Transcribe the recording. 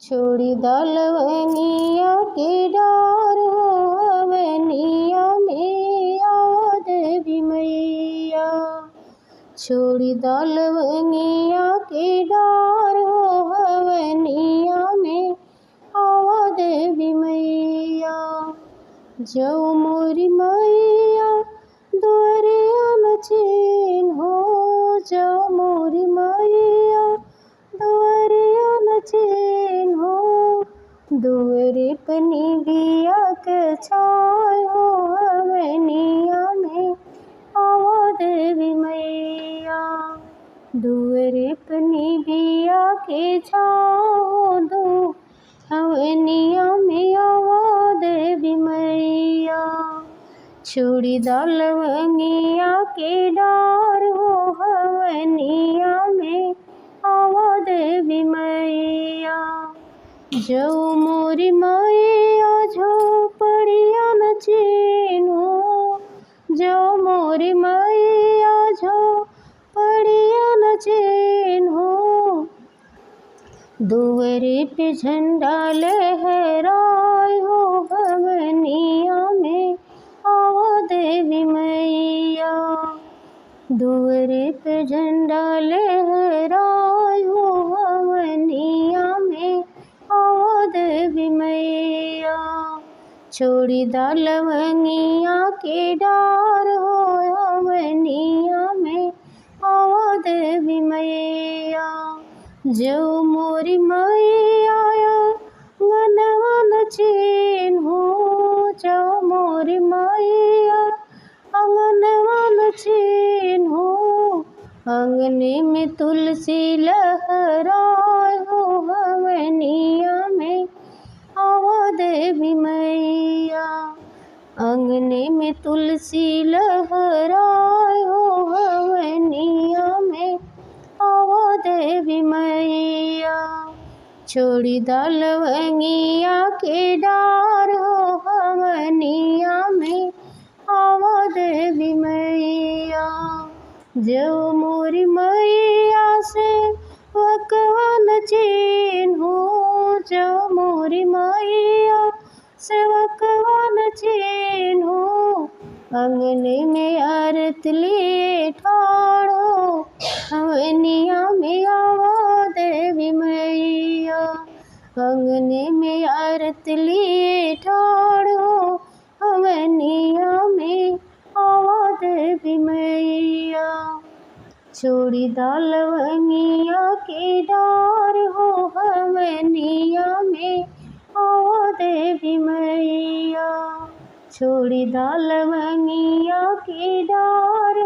छोड़ी दालवनिया के डार हो हवनिया में आओ देवी मैया। छोड़ी दालवनिया के डार हो हवनिया में आओ देवी मैया। जाओ मोरी मैया दुआरिया न चैन हो, जाओ मोरी मैया दुआरिया न चैन हो। दुआरे पनी बिया के छाय हो हवनिया में आओ देवी मैया। दुआरे पनी बिया के छाओ दो हवनिया में आओ देवी मैया। छोड़ी दालवनिया के डार हो हवनिया में आओ देवी मैया। जो मोरी मैया झोपड़िया न चैन हो, जो मोरी मैया झोपड़िया न चैन हो। दुआरे पे झंडा लहराए हो हवनिया में आओ देवी मैया। दुआरे पे झंडा लहराए हो हवनिया में आओ देवी मैया। छोड़ी दालवनिया के डार हो हवनिया में आओ देवी मैया। जो मोरी मैया अंगनवा न चैन हो, जो मोरी मैया अंगनवा न चैन हो। अंगने में तुलसी लहराए हो हवनिया में आओ देवी मैया। अंगने में तुलसी लहराए हो हवनिया में आओ देवी मैया। छोड़ी दालवनिया के डार हो हवनिया में आओ देवी मैया। जो मोरी मैया से वकवा न चैन हो, जो मोरी मैया से वकवा न चैन हो। अंगने में आरत लिए ठाड़ो हवनिया में आओ देवी मैया। अंगने में आरत लिए ठाड़ो हवनिया में आओ देवी मैया। छोड़ी दालवनिया के डार हो हवनिया में आओ देवी मैया। छोड़ी दालवनिया के डार